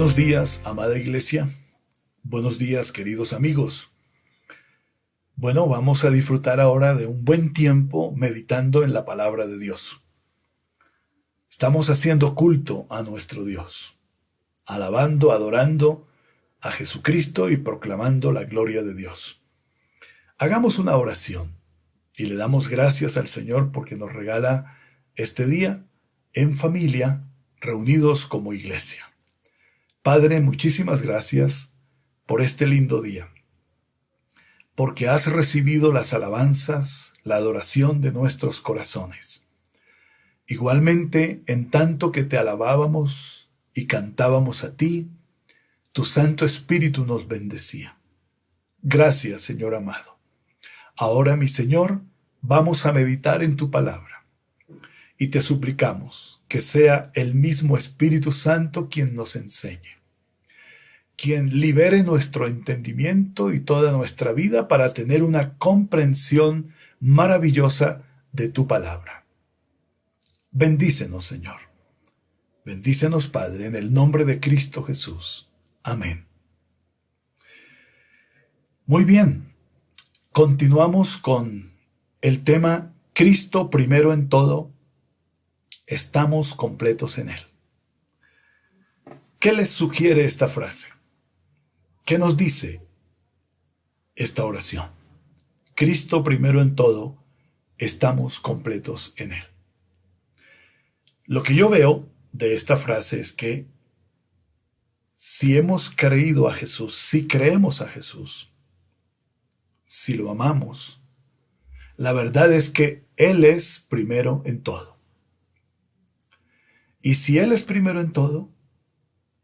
Buenos días, amada iglesia. Buenos días, queridos amigos. Bueno, vamos a disfrutar ahora de un buen tiempo meditando en la palabra de Dios. Estamos haciendo culto a nuestro Dios, alabando, adorando a Jesucristo y proclamando la gloria de Dios. Hagamos una oración y le damos gracias al Señor porque nos regala este día en familia, reunidos como iglesia. Padre, muchísimas gracias por este lindo día, porque has recibido las alabanzas, la adoración de nuestros corazones. Igualmente, en tanto que te alabábamos y cantábamos a ti, tu Santo Espíritu nos bendecía. Gracias, Señor amado. Ahora, mi Señor, vamos a meditar en tu palabra y te suplicamos que sea el mismo Espíritu Santo quien nos enseñe, quien libere nuestro entendimiento y toda nuestra vida para tener una comprensión maravillosa de tu palabra. Bendícenos, Señor. Bendícenos, Padre, en el nombre de Cristo Jesús. Amén. Muy bien, continuamos con el tema Cristo primero en todo. Estamos completos en Él. ¿Qué les sugiere esta frase? ¿Qué nos dice esta oración? Cristo primero en todo, estamos completos en Él. Lo que yo veo de esta frase es que si hemos creído a Jesús, si creemos a Jesús, si lo amamos, la verdad es que Él es primero en todo. Y si Él es primero en todo,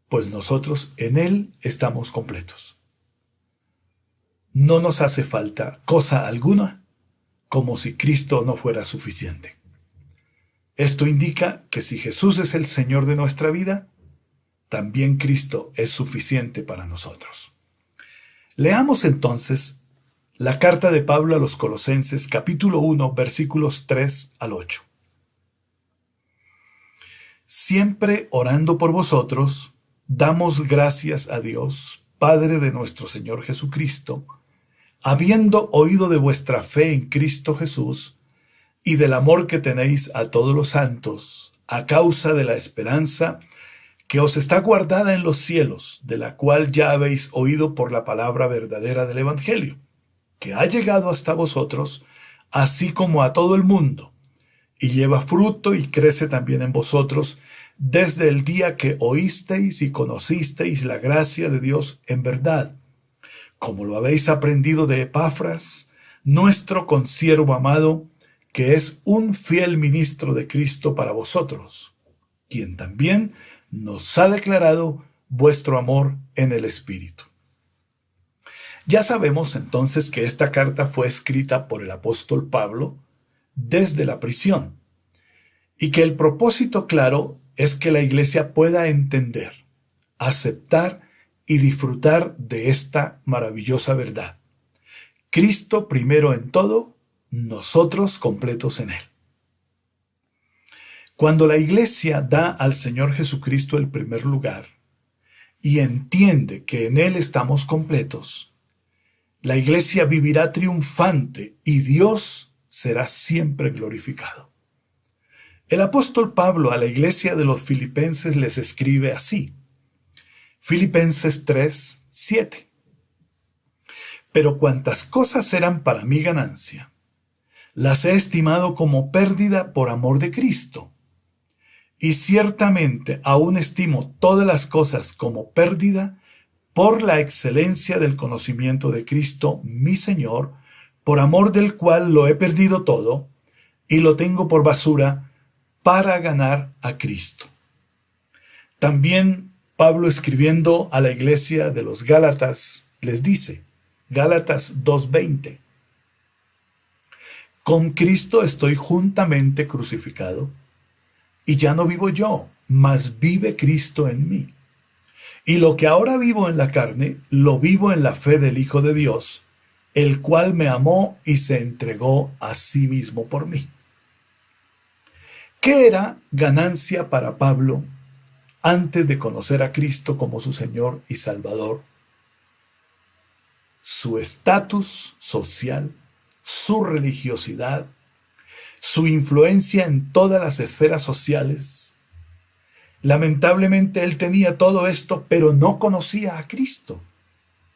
pues nosotros en Él estamos completos. No nos hace falta cosa alguna, como si Cristo no fuera suficiente. Esto indica que si Jesús es el Señor de nuestra vida, también Cristo es suficiente para nosotros. Leamos entonces la carta de Pablo a los Colosenses, capítulo 1, versículos 3 al 8. Siempre orando por vosotros, damos gracias a Dios, Padre de nuestro Señor Jesucristo, habiendo oído de vuestra fe en Cristo Jesús y del amor que tenéis a todos los santos, a causa de la esperanza que os está guardada en los cielos, de la cual ya habéis oído por la palabra verdadera del Evangelio, que ha llegado hasta vosotros, así como a todo el mundo, y lleva fruto y crece también en vosotros, desde el día que oísteis y conocisteis la gracia de Dios en verdad, como lo habéis aprendido de Epafras, nuestro consiervo amado, que es un fiel ministro de Cristo para vosotros, quien también nos ha declarado vuestro amor en el Espíritu. Ya sabemos entonces que esta carta fue escrita por el apóstol Pablo desde la prisión, y que el propósito claro es que la iglesia pueda entender, aceptar y disfrutar de esta maravillosa verdad. Cristo primero en todo, nosotros completos en Él. Cuando la iglesia da al Señor Jesucristo el primer lugar y entiende que en Él estamos completos, la iglesia vivirá triunfante y Dios será siempre glorificado. El apóstol Pablo a la iglesia de los filipenses les escribe así. Filipenses 3, 7. Pero cuantas cosas eran para mi ganancia, las he estimado como pérdida por amor de Cristo. Y ciertamente aún estimo todas las cosas como pérdida por la excelencia del conocimiento de Cristo, mi Señor, por amor del cual lo he perdido todo y lo tengo por basura para ganar a Cristo. También Pablo, escribiendo a la iglesia de los Gálatas, les dice, Gálatas 2:20, con Cristo estoy juntamente crucificado, y ya no vivo yo, mas vive Cristo en mí. Y lo que ahora vivo en la carne, lo vivo en la fe del Hijo de Dios, el cual me amó y se entregó a sí mismo por mí. ¿Qué era ganancia para Pablo antes de conocer a Cristo como su Señor y Salvador, su estatus social, su religiosidad, su influencia en todas las esferas sociales. Lamentablemente él tenía todo esto, pero no conocía a Cristo.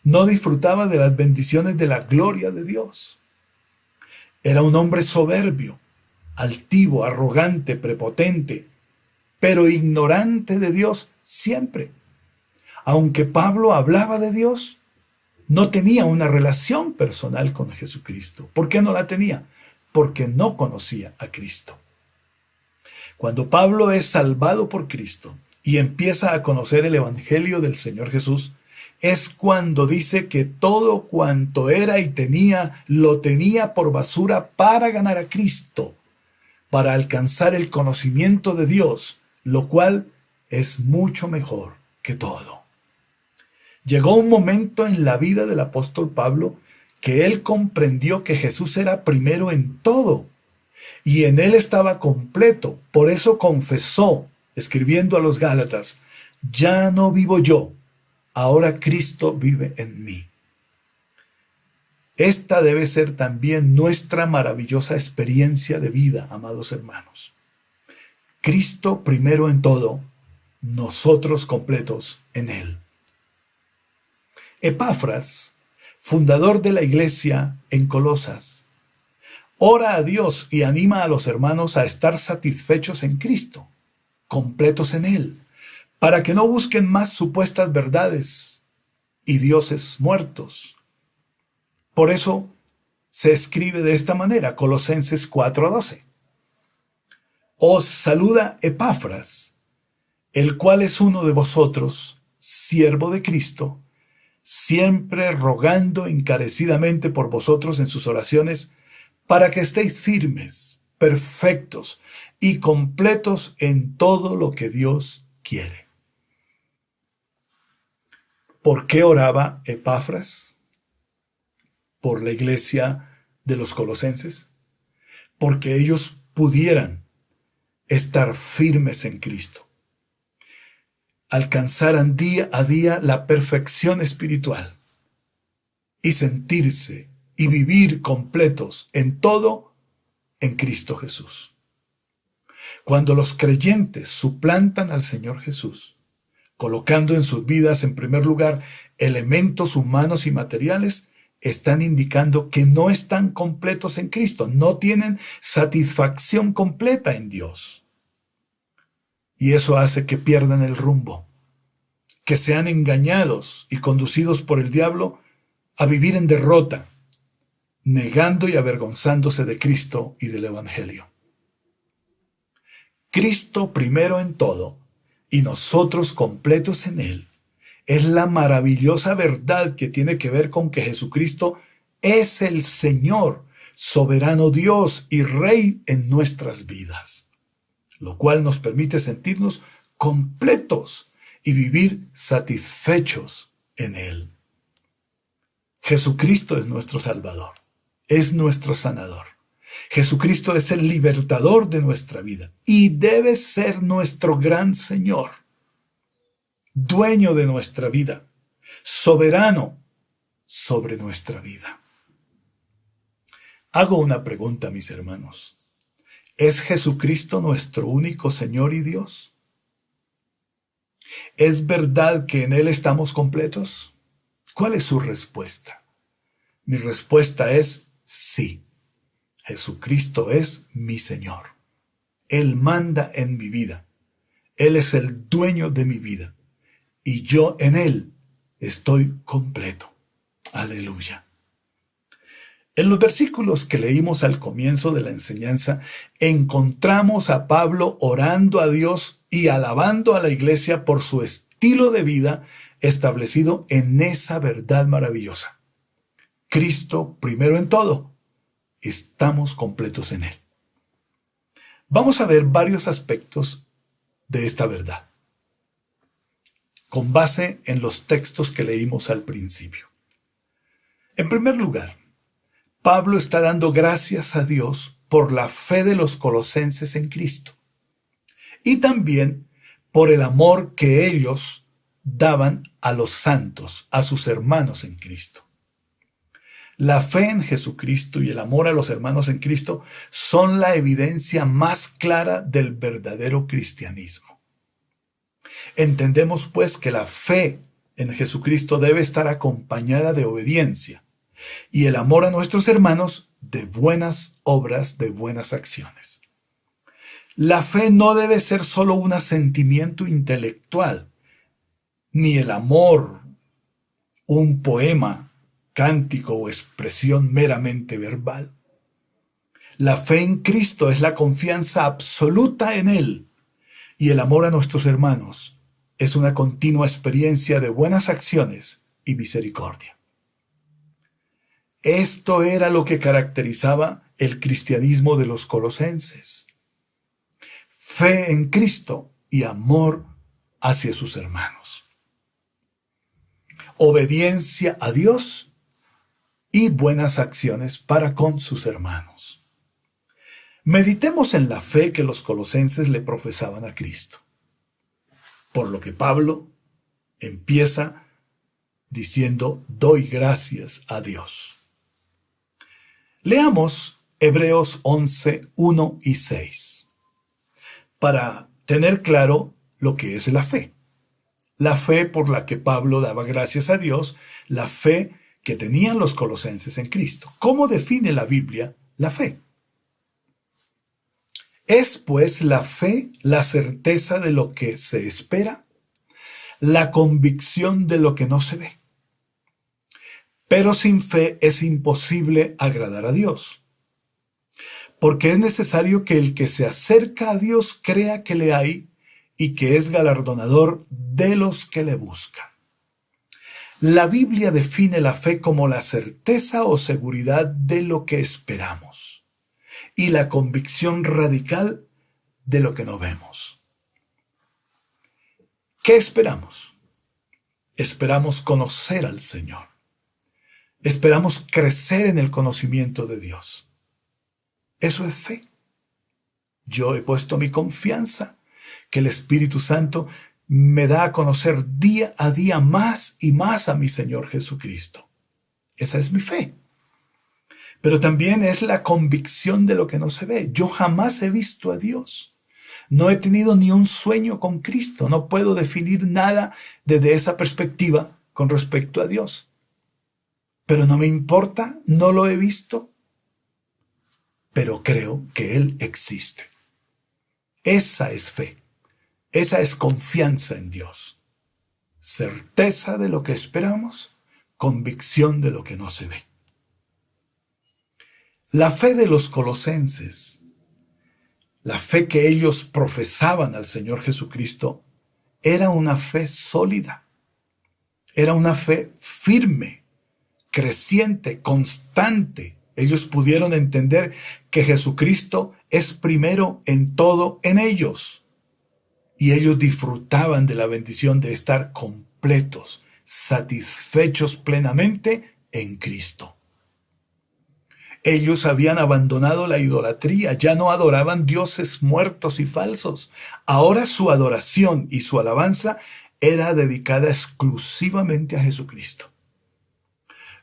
No disfrutaba de las bendiciones de la gloria de Dios. Era un hombre soberbio, altivo, arrogante, prepotente, pero ignorante de Dios siempre. Aunque Pablo hablaba de Dios, no tenía una relación personal con Jesucristo. ¿Por qué no la tenía? Porque no conocía a Cristo. Cuando Pablo es salvado por Cristo y empieza a conocer el Evangelio del Señor Jesús, es cuando dice que todo cuanto era y tenía, lo tenía por basura para ganar a Cristo, para alcanzar el conocimiento de Dios, lo cual es mucho mejor que todo. Llegó un momento en la vida del apóstol Pablo que él comprendió que Jesús era primero en todo y en él estaba completo. Por eso confesó, escribiendo a los Gálatas, ya no vivo yo, ahora Cristo vive en mí. Esta debe ser también nuestra maravillosa experiencia de vida, amados hermanos. Cristo primero en todo, nosotros completos en Él. Epafras, fundador de la iglesia en Colosas, ora a Dios y anima a los hermanos a estar satisfechos en Cristo, completos en Él, para que no busquen más supuestas verdades y dioses muertos. Por eso se escribe de esta manera, Colosenses 4:12. Os saluda Epafras, el cual es uno de vosotros, siervo de Cristo, siempre rogando encarecidamente por vosotros en sus oraciones, para que estéis firmes, perfectos y completos en todo lo que Dios quiere. ¿Por qué oraba Epafras por la iglesia de los colosenses? Porque ellos pudieran estar firmes en Cristo, alcanzaran día a día la perfección espiritual y sentirse y vivir completos en todo en Cristo Jesús. Cuando los creyentes suplantan al Señor Jesús, colocando en sus vidas en primer lugar elementos humanos y materiales, están indicando que no están completos en Cristo, no tienen satisfacción completa en Dios. Y eso hace que pierdan el rumbo, que sean engañados y conducidos por el diablo a vivir en derrota, negando y avergonzándose de Cristo y del Evangelio. Cristo primero en todo y nosotros completos en Él es la maravillosa verdad que tiene que ver con que Jesucristo es el Señor, soberano Dios y Rey en nuestras vidas, lo cual nos permite sentirnos completos y vivir satisfechos en Él. Jesucristo es nuestro Salvador, es nuestro sanador. Jesucristo es el libertador de nuestra vida y debe ser nuestro gran Señor, dueño de nuestra vida, soberano sobre nuestra vida. Hago una pregunta, mis hermanos. ¿Es Jesucristo nuestro único Señor y Dios? ¿Es verdad que en Él estamos completos? ¿Cuál es su respuesta? Mi respuesta es sí. Jesucristo es mi Señor. Él manda en mi vida. Él es el dueño de mi vida. Y yo en Él estoy completo. Aleluya. En los versículos que leímos al comienzo de la enseñanza, encontramos a Pablo orando a Dios y alabando a la iglesia por su estilo de vida establecido en esa verdad maravillosa. Cristo primero en todo. Estamos completos en Él. Vamos a ver varios aspectos de esta verdad, con base en los textos que leímos al principio. En primer lugar, Pablo está dando gracias a Dios por la fe de los colosenses en Cristo y también por el amor que ellos daban a los santos, a sus hermanos en Cristo. La fe en Jesucristo y el amor a los hermanos en Cristo son la evidencia más clara del verdadero cristianismo. Entendemos pues que la fe en Jesucristo debe estar acompañada de obediencia y el amor a nuestros hermanos de buenas obras, de buenas acciones. La fe no debe ser solo un asentimiento intelectual, ni el amor un poema, cántico o expresión meramente verbal. La fe en Cristo es la confianza absoluta en Él, y el amor a nuestros hermanos es una continua experiencia de buenas acciones y misericordia. Esto era lo que caracterizaba el cristianismo de los colosenses. Fe en Cristo y amor hacia sus hermanos. Obediencia a Dios y buenas acciones para con sus hermanos. Meditemos en la fe que los colosenses le profesaban a Cristo. Por lo que Pablo empieza diciendo, doy gracias a Dios. Leamos Hebreos 11, 1 y 6, para tener claro lo que es la fe. La fe por la que Pablo daba gracias a Dios, la fe que tenían los colosenses en Cristo. ¿Cómo define la Biblia la fe? Es pues la fe la certeza de lo que se espera, la convicción de lo que no se ve. Pero sin fe es imposible agradar a Dios, porque es necesario que el que se acerca a Dios crea que le hay y que es galardonador de los que le buscan. La Biblia define la fe como la certeza o seguridad de lo que esperamos y la convicción radical de lo que no vemos. ¿Qué esperamos? Esperamos conocer al Señor. Esperamos crecer en el conocimiento de Dios. Eso es fe. Yo he puesto mi confianza que el Espíritu Santo me da a conocer día a día más y más a mi Señor Jesucristo. Esa es mi fe. Pero también es la convicción de lo que no se ve. Yo jamás he visto a Dios. No he tenido ni un sueño con Cristo. No puedo definir nada desde esa perspectiva con respecto a Dios. Pero no me importa, no lo he visto, pero creo que Él existe. Esa es fe. Esa es confianza en Dios. Certeza de lo que esperamos, convicción de lo que no se ve. La fe de los colosenses, la fe que ellos profesaban al Señor Jesucristo, era una fe sólida, era una fe firme, creciente, constante. Ellos pudieron entender que Jesucristo es primero en todo en ellos. Y ellos disfrutaban de la bendición de estar completos, satisfechos plenamente en Cristo. Ellos habían abandonado la idolatría, ya no adoraban dioses muertos y falsos. Ahora su adoración y su alabanza era dedicada exclusivamente a Jesucristo.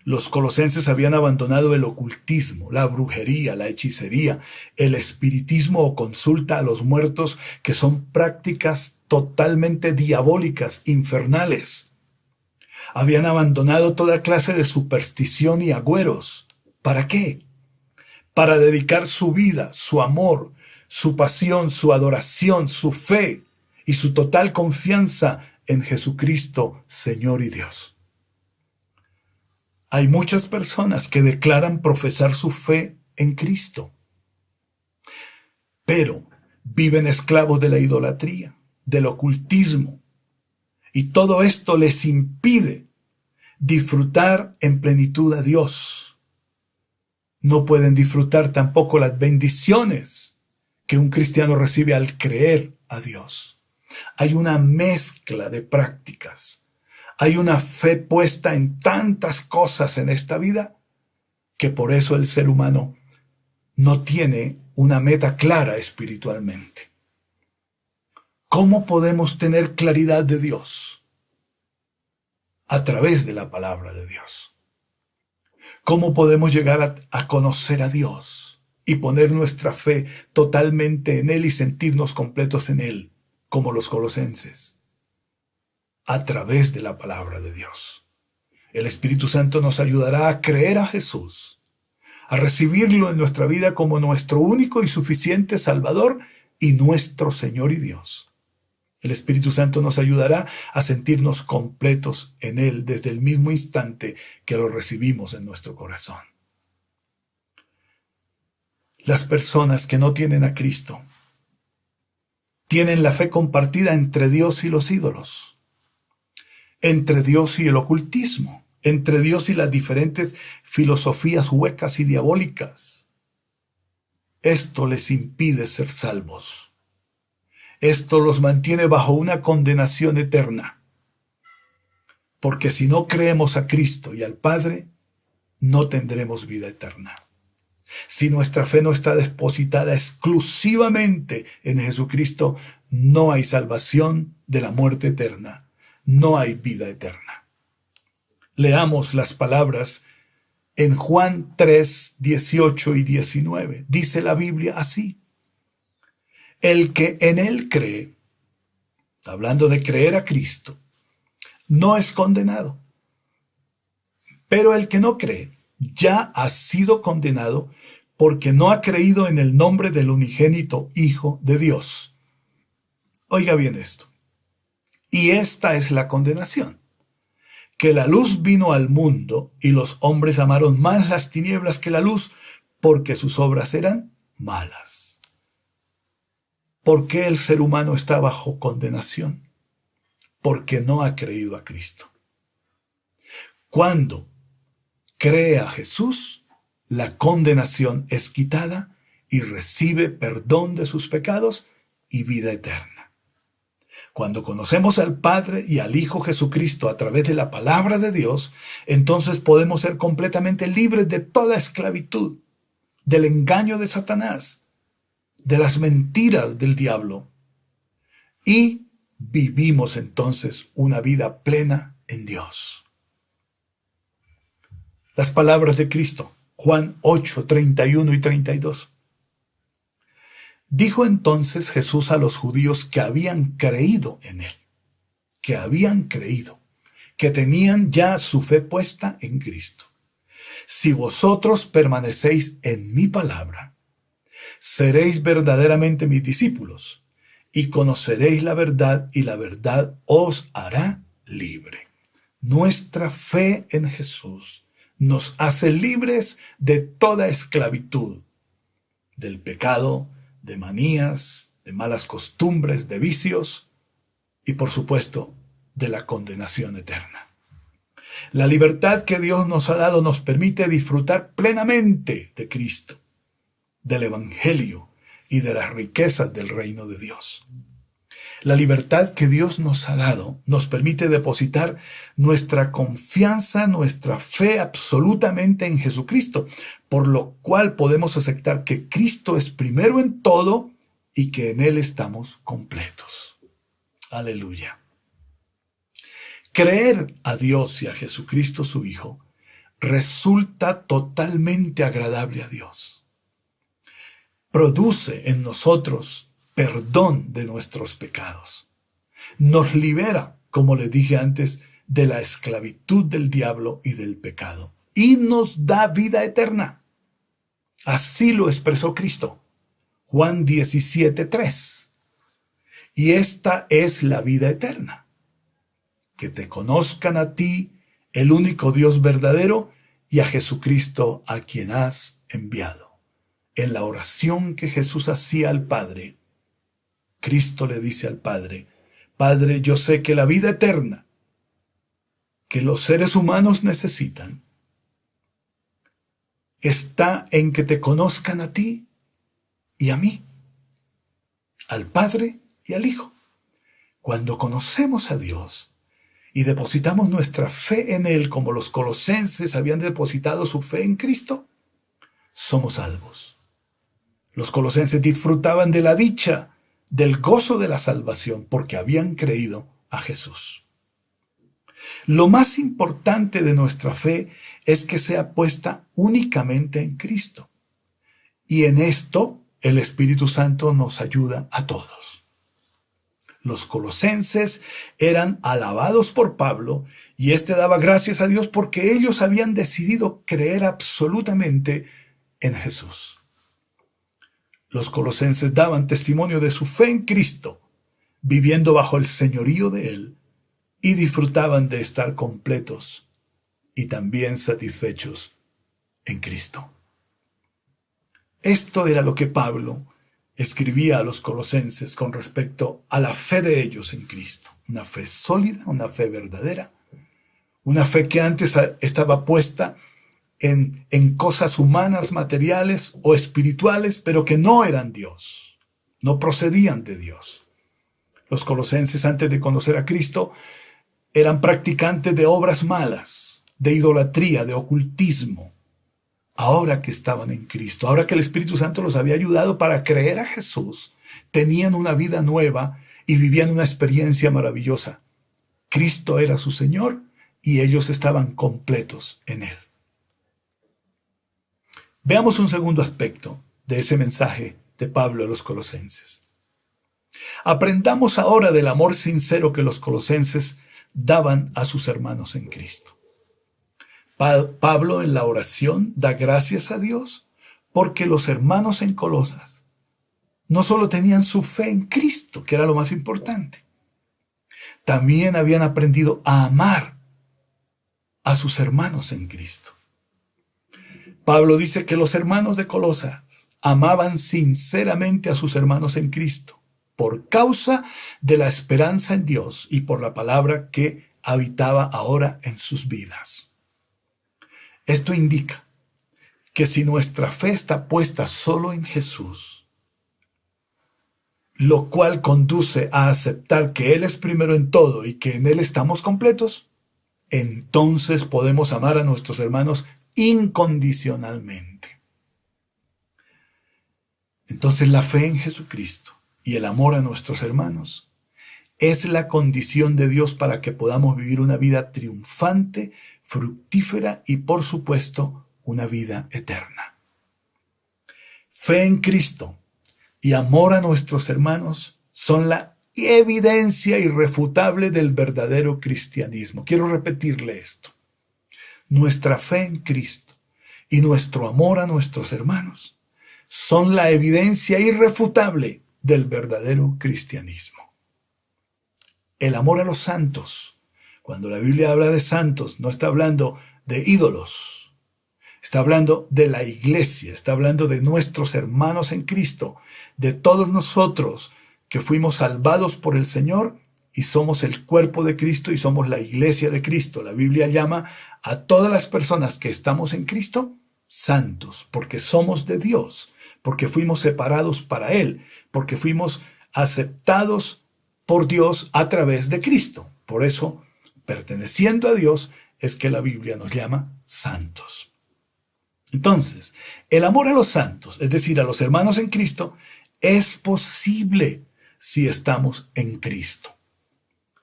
Los colosenses habían abandonado el ocultismo, la brujería, la hechicería, el espiritismo o consulta a los muertos, que son prácticas totalmente diabólicas, infernales. Habían abandonado toda clase de superstición y agüeros. ¿Para qué? Para dedicar su vida, su amor, su pasión, su adoración, su fe y su total confianza en Jesucristo, Señor y Dios. Hay muchas personas que declaran profesar su fe en Cristo, pero viven esclavos de la idolatría, del ocultismo, y todo esto les impide disfrutar en plenitud a Dios. No pueden disfrutar tampoco las bendiciones que un cristiano recibe al creer a Dios. Hay una mezcla de prácticas. Hay una fe puesta en tantas cosas en esta vida que por eso el ser humano no tiene una meta clara espiritualmente. ¿Cómo podemos tener claridad de Dios? A través de la palabra de Dios. ¿Cómo podemos llegar a conocer a Dios y poner nuestra fe totalmente en Él y sentirnos completos en Él, como los colosenses? A través de la palabra de Dios. El Espíritu Santo nos ayudará a creer a Jesús, a recibirlo en nuestra vida como nuestro único y suficiente Salvador y nuestro Señor y Dios. El Espíritu Santo nos ayudará a sentirnos completos en Él desde el mismo instante que lo recibimos en nuestro corazón. Las personas que no tienen a Cristo tienen la fe compartida entre Dios y los ídolos, entre Dios y el ocultismo, entre Dios y las diferentes filosofías huecas y diabólicas. Esto les impide ser salvos. Esto los mantiene bajo una condenación eterna. Porque si no creemos a Cristo y al Padre, no tendremos vida eterna. Si nuestra fe no está depositada exclusivamente en Jesucristo, no hay salvación de la muerte eterna. No hay vida eterna. Leamos las palabras en Juan 3, 18 y 19. Dice la Biblia así: el que en Él cree, hablando de creer a Cristo, no es condenado. Pero el que no cree ya ha sido condenado porque no ha creído en el nombre del unigénito Hijo de Dios. Oiga bien esto. Y esta es la condenación: que la luz vino al mundo y los hombres amaron más las tinieblas que la luz, porque sus obras eran malas. ¿Por qué el ser humano está bajo condenación? Porque no ha creído a Cristo. Cuando cree a Jesús, la condenación es quitada y recibe perdón de sus pecados y vida eterna. Cuando conocemos al Padre y al Hijo Jesucristo a través de la palabra de Dios, entonces podemos ser completamente libres de toda esclavitud, del engaño de Satanás, de las mentiras del diablo, y vivimos entonces una vida plena en Dios. Las palabras de Cristo, Juan 8, 31 y 32. Dijo entonces Jesús a los judíos que habían creído en Él, que tenían ya su fe puesta en Cristo: si vosotros permanecéis en mi palabra, seréis verdaderamente mis discípulos, y conoceréis la verdad, y la verdad os hará libre. Nuestra fe en Jesús nos hace libres de toda esclavitud, del pecado, de manías, de malas costumbres, de vicios, y por supuesto, de la condenación eterna. La libertad que Dios nos ha dado nos permite disfrutar plenamente de Cristo, del Evangelio y de las riquezas del reino de Dios. La libertad que Dios nos ha dado nos permite depositar nuestra confianza, nuestra fe absolutamente en Jesucristo, por lo cual podemos aceptar que Cristo es primero en todo y que en Él estamos completos. Aleluya. Creer a Dios y a Jesucristo su Hijo resulta totalmente agradable a Dios. Produce en nosotros perdón de nuestros pecados. Nos libera, como les dije antes, de la esclavitud del diablo y del pecado. Y nos da vida eterna. Así lo expresó Cristo. Juan 17:3. Y esta es la vida eterna: que te conozcan a ti, el único Dios verdadero, y a Jesucristo a quien has enviado. En la oración que Jesús hacía al Padre, Cristo le dice al Padre: Padre, yo sé que la vida eterna que los seres humanos necesitan está en que te conozcan a ti y a mí, al Padre y al Hijo. Cuando conocemos a Dios y depositamos nuestra fe en Él, como los colosenses habían depositado su fe en Cristo, somos salvos. Los colosenses disfrutaban de la dicha del gozo de la salvación porque habían creído a Jesús. Lo más importante de nuestra fe es que sea puesta únicamente en Cristo. Y en esto el Espíritu Santo nos ayuda a todos. Los colosenses eran alabados por Pablo y éste daba gracias a Dios porque ellos habían decidido creer absolutamente en Jesús. Los colosenses daban testimonio de su fe en Cristo, viviendo bajo el señorío de Él, y disfrutaban de estar completos y también satisfechos en Cristo. Esto era lo que Pablo escribía a los colosenses con respecto a la fe de ellos en Cristo. Una fe sólida, una fe verdadera, una fe que antes estaba puesta en cosas humanas, materiales o espirituales, pero que no eran Dios, no procedían de Dios. Los colosenses, antes de conocer a Cristo, eran practicantes de obras malas, de idolatría, de ocultismo. Ahora que estaban en Cristo, ahora que el Espíritu Santo los había ayudado para creer a Jesús, tenían una vida nueva y vivían una experiencia maravillosa. Cristo era su Señor y ellos estaban completos en Él. Veamos un segundo aspecto de ese mensaje de Pablo a los colosenses. Aprendamos ahora del amor sincero que los colosenses daban a sus hermanos en Cristo. Pablo en la oración da gracias a Dios porque los hermanos en Colosas no solo tenían su fe en Cristo, que era lo más importante, también habían aprendido a amar a sus hermanos en Cristo. Pablo dice que los hermanos de Colosas amaban sinceramente a sus hermanos en Cristo por causa de la esperanza en Dios y por la palabra que habitaba ahora en sus vidas. Esto indica que si nuestra fe está puesta solo en Jesús, lo cual conduce a aceptar que Él es primero en todo y que en Él estamos completos, entonces podemos amar a nuestros hermanos incondicionalmente. Entonces la fe en Jesucristo y el amor a nuestros hermanos es la condición de Dios para que podamos vivir una vida triunfante, fructífera y, por supuesto, una vida eterna. Fe en Cristo y amor a nuestros hermanos son la evidencia irrefutable del verdadero cristianismo. Quiero repetirle esto. Nuestra fe en Cristo y nuestro amor a nuestros hermanos son la evidencia irrefutable del verdadero cristianismo. El amor a los santos, cuando la Biblia habla de santos, no está hablando de ídolos, está hablando de la iglesia, está hablando de nuestros hermanos en Cristo, de todos nosotros que fuimos salvados por el Señor y somos el cuerpo de Cristo y somos la iglesia de Cristo. La Biblia llama a todas las personas que estamos en Cristo santos, porque somos de Dios, porque fuimos separados para Él, porque fuimos aceptados por Dios a través de Cristo. Por eso, perteneciendo a Dios, es que la Biblia nos llama santos. Entonces, el amor a los santos, es decir, a los hermanos en Cristo, es posible si estamos en Cristo.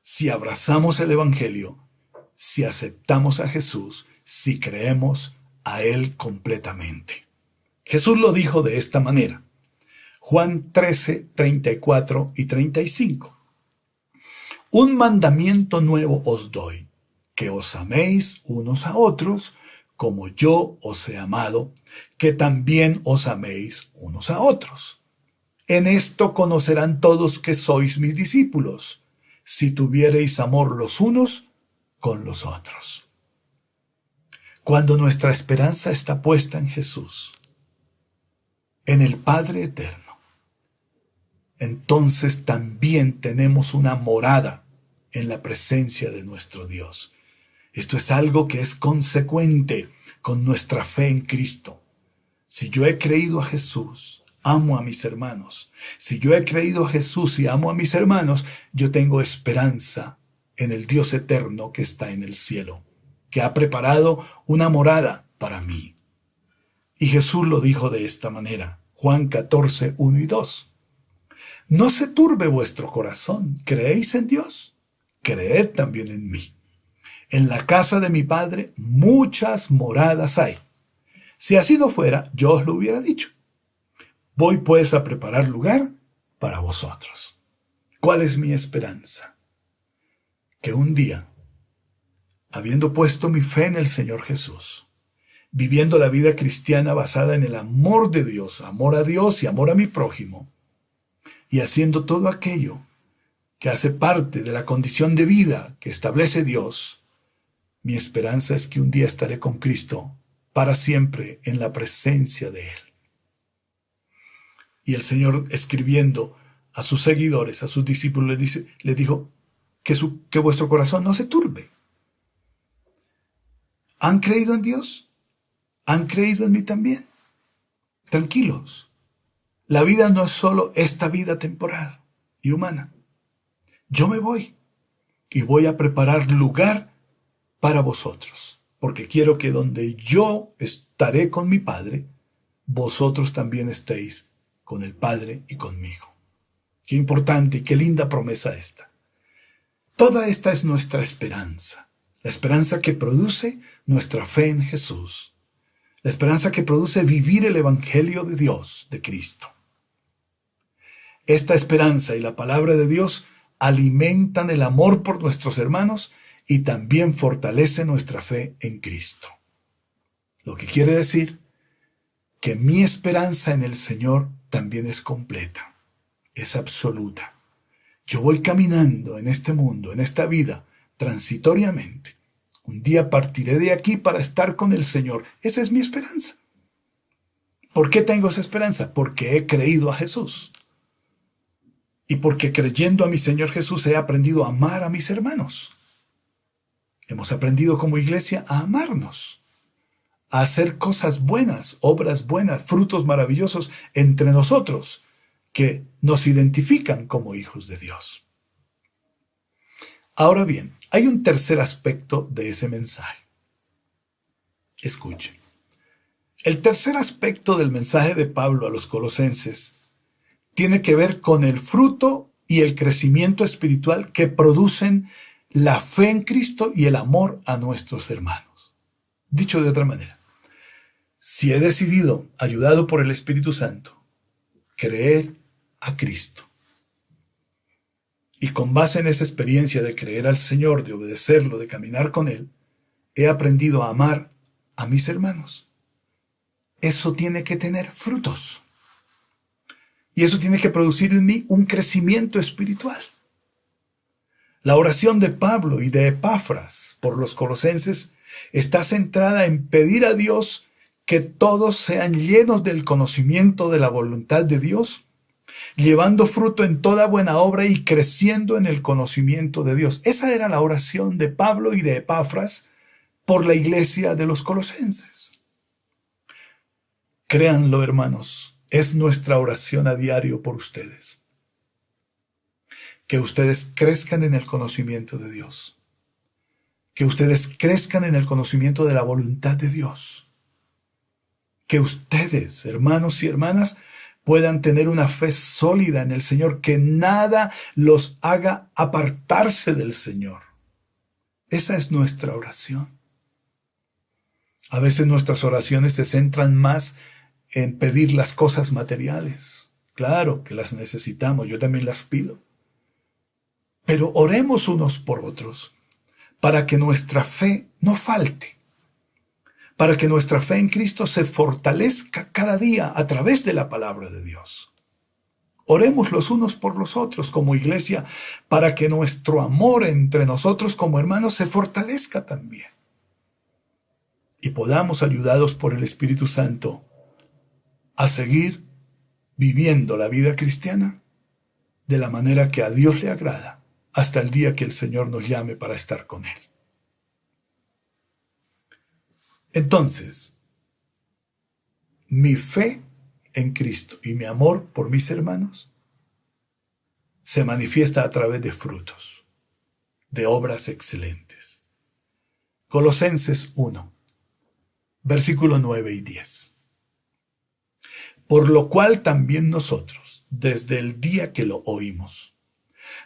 Si abrazamos el Evangelio, si aceptamos a Jesús, si creemos a Él completamente. Jesús lo dijo de esta manera. Juan 13, 34 y 35. Un mandamiento nuevo os doy, que os améis unos a otros, como yo os he amado, que también os améis unos a otros. En esto conocerán todos que sois mis discípulos, si tuviereis amor los unos con los otros. Cuando nuestra esperanza está puesta en Jesús, en el Padre Eterno, entonces también tenemos una morada en la presencia de nuestro Dios. Esto es algo que es consecuente con nuestra fe en Cristo. Si yo he creído a Jesús, amo a mis hermanos. Si yo he creído a Jesús y amo a mis hermanos, yo tengo esperanza en el Dios eterno que está en el cielo, que ha preparado una morada para mí. Y Jesús lo dijo de esta manera, Juan 14, 1 y 2. No se turbe vuestro corazón. ¿Creéis en Dios? Creed también en mí. En la casa de mi Padre muchas moradas hay. Si así no fuera, yo os lo hubiera dicho. Voy pues a preparar lugar para vosotros. ¿Cuál es mi esperanza? Que un día, habiendo puesto mi fe en el Señor Jesús, viviendo la vida cristiana basada en el amor de Dios, amor a Dios y amor a mi prójimo, y haciendo todo aquello que hace parte de la condición de vida que establece Dios, mi esperanza es que un día estaré con Cristo para siempre en la presencia de Él. Y el Señor, escribiendo a sus seguidores, a sus discípulos, les dijo que vuestro corazón no se turbe. ¿Han creído en Dios? ¿Han creído en mí también? Tranquilos. La vida no es solo esta vida temporal y humana. Yo me voy y voy a preparar lugar para vosotros, porque quiero que donde yo estaré con mi Padre, vosotros también estéis con el Padre y conmigo. Qué importante y qué linda promesa esta. Toda esta es nuestra esperanza, la esperanza que produce nuestra fe en Jesús, la esperanza que produce vivir el Evangelio de Dios, de Cristo. Esta esperanza y la palabra de Dios alimentan el amor por nuestros hermanos y también fortalecen nuestra fe en Cristo. Lo que quiere decir que mi esperanza en el Señor también es completa, es absoluta. Yo voy caminando en este mundo, en esta vida, transitoriamente. Un día partiré de aquí para estar con el Señor. Esa es mi esperanza. ¿Por qué tengo esa esperanza? Porque he creído a Jesús. Y porque creyendo a mi Señor Jesús he aprendido a amar a mis hermanos. Hemos aprendido como iglesia a amarnos, a hacer cosas buenas, obras buenas, frutos maravillosos entre nosotros que nos identifican como hijos de Dios. Ahora bien, hay un tercer aspecto de ese mensaje. Escuchen. El tercer aspecto del mensaje de Pablo a los colosenses tiene que ver con el fruto y el crecimiento espiritual que producen la fe en Cristo y el amor a nuestros hermanos. Dicho de otra manera, si he decidido, ayudado por el Espíritu Santo, creer a Cristo, y con base en esa experiencia de creer al Señor, de obedecerlo, de caminar con Él, he aprendido a amar a mis hermanos. Eso tiene que tener frutos. Y eso tiene que producir en mí un crecimiento espiritual. La oración de Pablo y de Epafras por los colosenses está centrada en pedir a Dios que todos sean llenos del conocimiento de la voluntad de Dios, llevando fruto en toda buena obra y creciendo en el conocimiento de Dios. Esa era la oración de Pablo y de Epafras por la iglesia de los colosenses. Créanlo, hermanos, es nuestra oración a diario por ustedes. Que ustedes crezcan en el conocimiento de Dios. Que ustedes crezcan en el conocimiento de la voluntad de Dios. Que ustedes, hermanos y hermanas, puedan tener una fe sólida en el Señor, que nada los haga apartarse del Señor. Esa es nuestra oración. A veces nuestras oraciones se centran más en pedir las cosas materiales. Claro que las necesitamos, yo también las pido. Pero oremos unos por otros para que nuestra fe no falte, para que nuestra fe en Cristo se fortalezca cada día a través de la palabra de Dios. Oremos los unos por los otros como iglesia para que nuestro amor entre nosotros como hermanos se fortalezca también. Y podamos, ayudados por el Espíritu Santo, a seguir viviendo la vida cristiana de la manera que a Dios le agrada hasta el día que el Señor nos llame para estar con Él. Entonces, mi fe en Cristo y mi amor por mis hermanos se manifiesta a través de frutos, de obras excelentes. Colosenses 1, versículos 9 y 10. Por lo cual también nosotros, desde el día que lo oímos,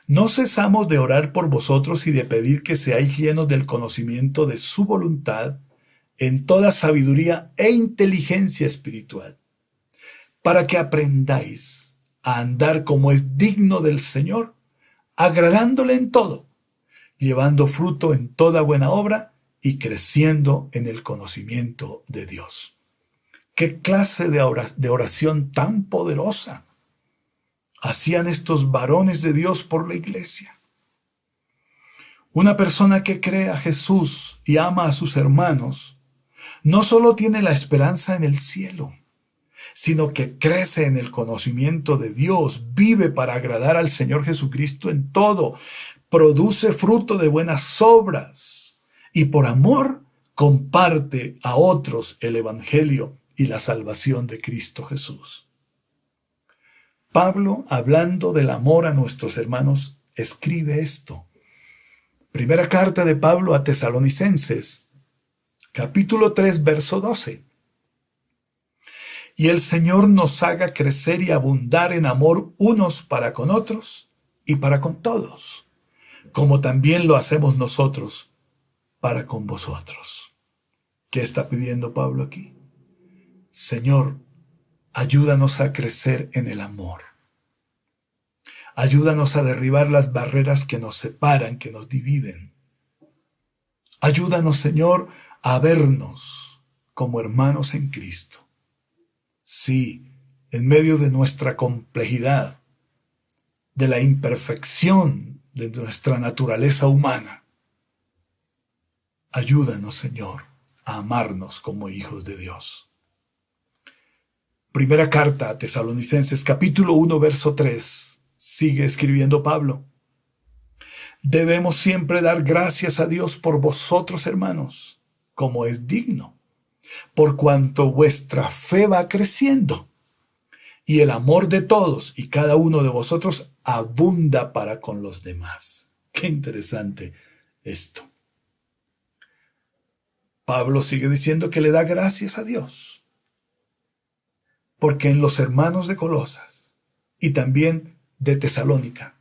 no cesamos de orar por vosotros y de pedir que seáis llenos del conocimiento de su voluntad en toda sabiduría e inteligencia espiritual, para que aprendáis a andar como es digno del Señor, agradándole en todo, llevando fruto en toda buena obra y creciendo en el conocimiento de Dios. ¿Qué clase de oración tan poderosa hacían estos varones de Dios por la iglesia? Una persona que cree a Jesús y ama a sus hermanos, no solo tiene la esperanza en el cielo, sino que crece en el conocimiento de Dios, vive para agradar al Señor Jesucristo en todo, produce fruto de buenas obras y por amor comparte a otros el Evangelio y la salvación de Cristo Jesús. Pablo, hablando del amor a nuestros hermanos, escribe esto. Primera carta de Pablo a Tesalonicenses, capítulo 3, verso 12. Y el Señor nos haga crecer y abundar en amor unos para con otros y para con todos, como también lo hacemos nosotros para con vosotros. ¿Qué está pidiendo Pablo aquí? Señor, ayúdanos a crecer en el amor. Ayúdanos a derribar las barreras que nos separan, que nos dividen. Ayúdanos, Señor, a vernos como hermanos en Cristo. Sí, en medio de nuestra complejidad, de la imperfección de nuestra naturaleza humana, ayúdanos, Señor, a amarnos como hijos de Dios. Primera carta a Tesalonicenses, capítulo 1, verso 3, sigue escribiendo Pablo. Debemos siempre dar gracias a Dios por vosotros, hermanos, como es digno, por cuanto vuestra fe va creciendo y el amor de todos y cada uno de vosotros abunda para con los demás. Qué interesante esto. Pablo sigue diciendo que le da gracias a Dios, porque en los hermanos de Colosas y también de Tesalónica,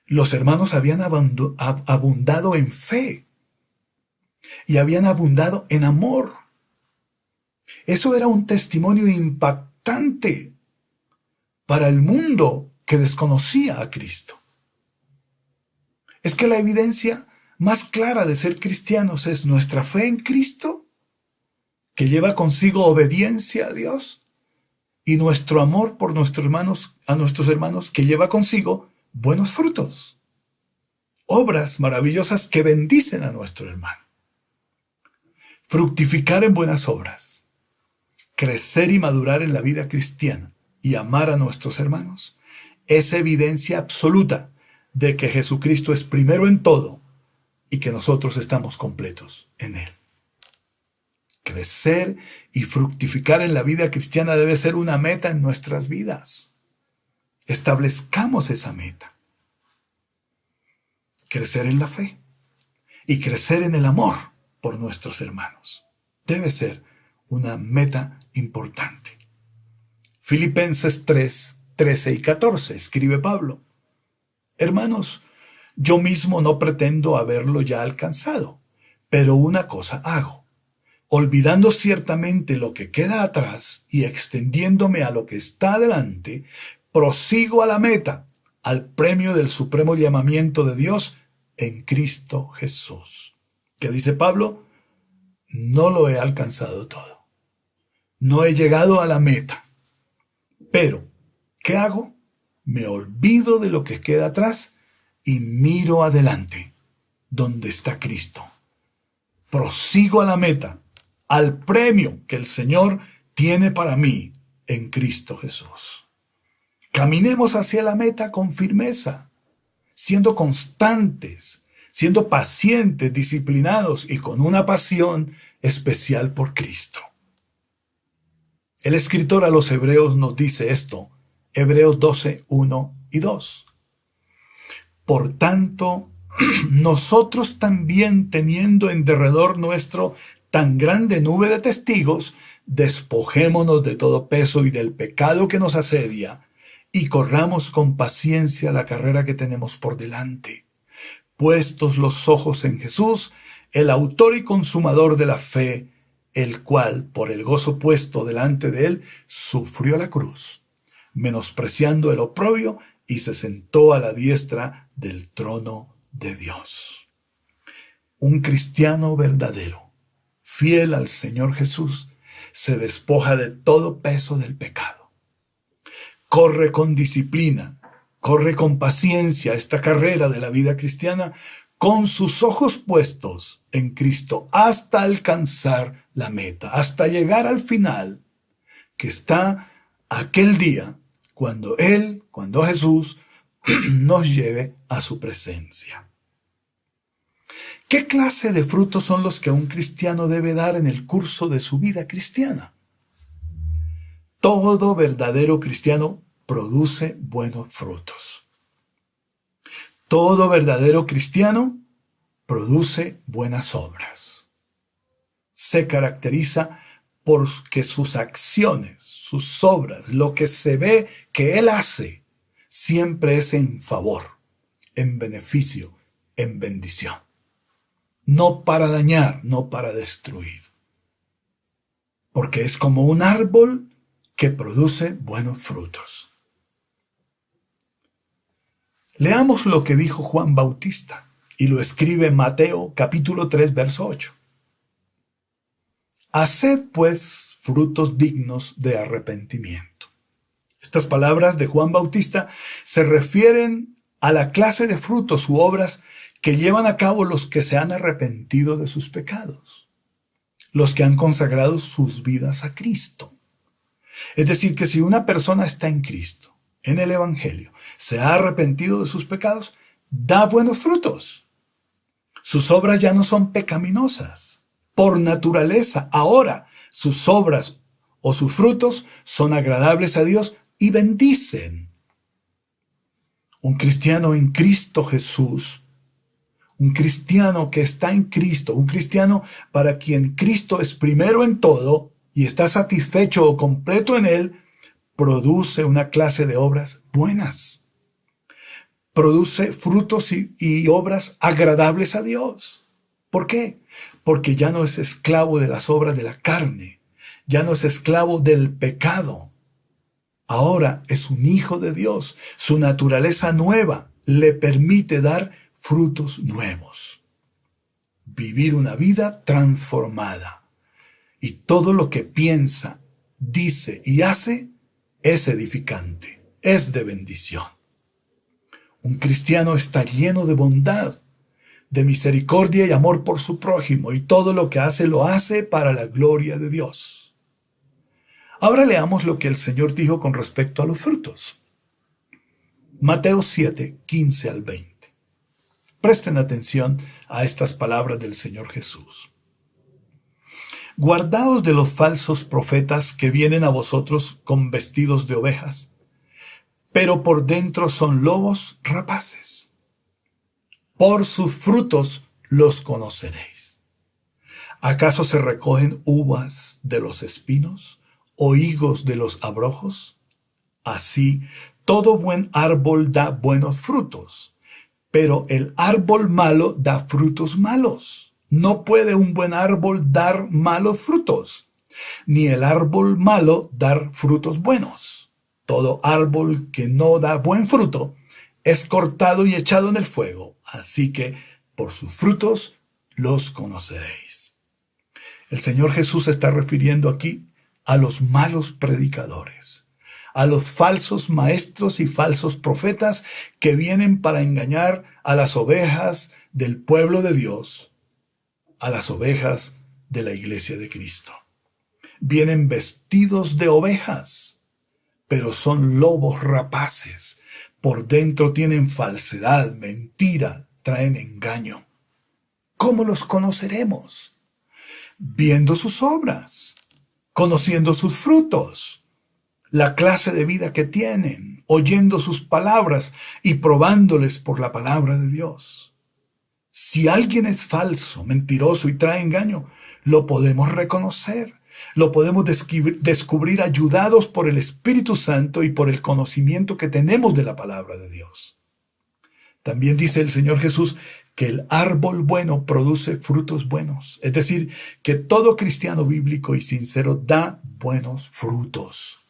los hermanos habían abundado en fe y habían abundado en amor. Eso era un testimonio impactante para el mundo que desconocía a Cristo. Es que la evidencia más clara de ser cristianos es nuestra fe en Cristo, que lleva consigo obediencia a Dios, y nuestro amor por a nuestros hermanos, que lleva consigo buenos frutos, obras maravillosas que bendicen a nuestro hermano. Fructificar en buenas obras, crecer y madurar en la vida cristiana y amar a nuestros hermanos es evidencia absoluta de que Jesucristo es primero en todo y que nosotros estamos completos en Él. Crecer y fructificar en la vida cristiana debe ser una meta en nuestras vidas. Establezcamos esa meta. Crecer en la fe y crecer en el amor por nuestros hermanos debe ser una meta importante. Filipenses 3, 13 y 14, escribe Pablo. Hermanos, yo mismo no pretendo haberlo ya alcanzado, pero una cosa hago, olvidando ciertamente lo que queda atrás y extendiéndome a lo que está adelante, prosigo a la meta, al premio del supremo llamamiento de Dios en Cristo Jesús. ¿Qué dice Pablo? No lo he alcanzado todo. No he llegado a la meta. Pero, ¿qué hago? Me olvido de lo que queda atrás y miro adelante, donde está Cristo. Prosigo a la meta, al premio que el Señor tiene para mí en Cristo Jesús. Caminemos hacia la meta con firmeza, siendo constantes, siendo pacientes, disciplinados y con una pasión especial por Cristo. El escritor a los Hebreos nos dice esto, Hebreos 12, 1 y 2. Por tanto, nosotros también, teniendo en derredor nuestro tan grande nube de testigos, despojémonos de todo peso y del pecado que nos asedia, y corramos con paciencia la carrera que tenemos por delante, puestos los ojos en Jesús, el autor y consumador de la fe, el cual, por el gozo puesto delante de él, sufrió la cruz, menospreciando el oprobio, y se sentó a la diestra del trono de Dios. Un cristiano verdadero, fiel al Señor Jesús, se despoja de todo peso del pecado. Corre con disciplina, corre con paciencia esta carrera de la vida cristiana, con sus ojos puestos en Cristo hasta alcanzar la meta, hasta llegar al final, que está aquel día cuando Jesús nos lleve a su presencia. ¿Qué clase de frutos son los que un cristiano debe dar en el curso de su vida cristiana? Todo verdadero cristiano produce buenos frutos. Todo verdadero cristiano produce buenas obras. Se caracteriza porque sus acciones, sus obras, lo que se ve que él hace, siempre es en favor, en beneficio, en bendición. No para dañar, no para destruir. Porque es como un árbol que produce buenos frutos. Leamos lo que dijo Juan Bautista, y lo escribe Mateo capítulo 3, verso 8. Haced pues frutos dignos de arrepentimiento. Estas palabras de Juan Bautista se refieren a la clase de frutos u obras que llevan a cabo los que se han arrepentido de sus pecados, los que han consagrado sus vidas a Cristo. Es decir, que si una persona está en Cristo, en el Evangelio, se ha arrepentido de sus pecados, da buenos frutos. Sus obras ya no son pecaminosas. Por naturaleza, ahora, sus obras o sus frutos son agradables a Dios y bendicen. Un cristiano en Cristo Jesús, un cristiano que está en Cristo, un cristiano para quien Cristo es primero en todo y está satisfecho o completo en él, produce una clase de obras buenas. Produce frutos y obras agradables a Dios. ¿Por qué? Porque ya no es esclavo de las obras de la carne, ya no es esclavo del pecado. Ahora es un hijo de Dios. Su naturaleza nueva le permite dar frutos nuevos. Vivir una vida transformada. Y todo lo que piensa, dice y hace es edificante, es de bendición. Un cristiano está lleno de bondad, de misericordia y amor por su prójimo, y todo lo que hace lo hace para la gloria de Dios. Ahora leamos lo que el Señor dijo con respecto a los frutos. Mateo 7, 15 al 20. Presten atención a estas palabras del Señor Jesús. Guardaos de los falsos profetas que vienen a vosotros con vestidos de ovejas, pero por dentro son lobos rapaces. Por sus frutos los conoceréis. ¿Acaso se recogen uvas de los espinos o higos de los abrojos? Así, todo buen árbol da buenos frutos, pero el árbol malo da frutos malos. No puede un buen árbol dar malos frutos, ni el árbol malo dar frutos buenos. Todo árbol que no da buen fruto es cortado y echado en el fuego. Así que por sus frutos los conoceréis. El Señor Jesús se está refiriendo aquí a los malos predicadores, a los falsos maestros y falsos profetas que vienen para engañar a las ovejas del pueblo de Dios, a las ovejas de la iglesia de Cristo. Vienen vestidos de ovejas, pero son lobos rapaces. Por dentro tienen falsedad, mentira, traen engaño. ¿Cómo los conoceremos? Viendo sus obras, conociendo sus frutos, la clase de vida que tienen, oyendo sus palabras y probándoles por la palabra de Dios. Si alguien es falso, mentiroso y trae engaño, lo podemos reconocer Lo podemos descubrir ayudados por el Espíritu Santo y por el conocimiento que tenemos de la palabra de Dios. También dice el Señor Jesús que el árbol bueno produce frutos buenos. Es decir, que todo cristiano bíblico y sincero da buenos frutos.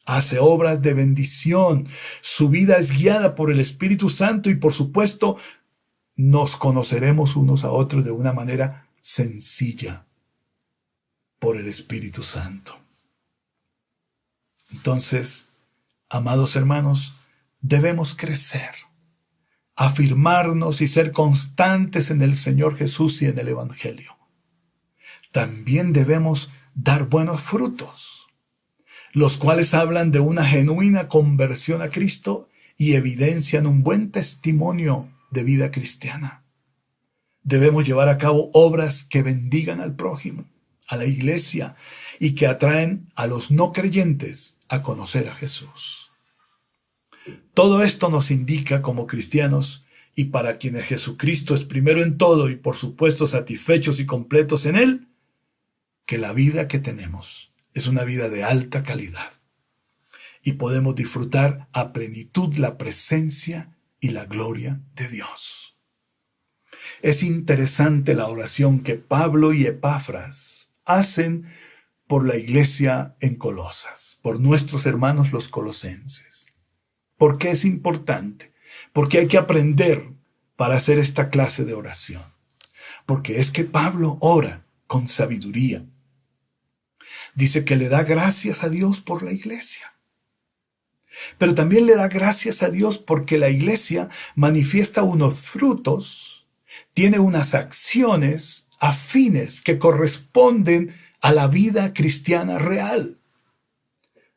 Hace obras de bendición. Su vida es guiada por el Espíritu Santo y, por supuesto, nos conoceremos unos a otros de una manera sencilla por el Espíritu Santo. Entonces, amados hermanos, debemos crecer, afirmarnos y ser constantes en el Señor Jesús y en el Evangelio. También debemos dar buenos frutos, los cuales hablan de una genuina conversión a Cristo y evidencian un buen testimonio de vida cristiana. Debemos llevar a cabo obras que bendigan al prójimo, a la iglesia, y que atraen a los no creyentes a conocer a Jesús. Todo esto nos indica como cristianos, y para quienes Jesucristo es primero en todo y por supuesto satisfechos y completos en Él, que la vida que tenemos es una vida de alta calidad y podemos disfrutar a plenitud la presencia y la gloria de Dios. Es interesante la oración que Pablo y Epafras hacen por la iglesia en Colosas, por nuestros hermanos los colosenses. ¿Por qué es importante? Porque hay que aprender para hacer esta clase de oración. Porque es que Pablo ora con sabiduría. Dice que le da gracias a Dios por la iglesia. Pero también le da gracias a Dios porque la iglesia manifiesta unos frutos, tiene unas acciones afines que corresponden a la vida cristiana real,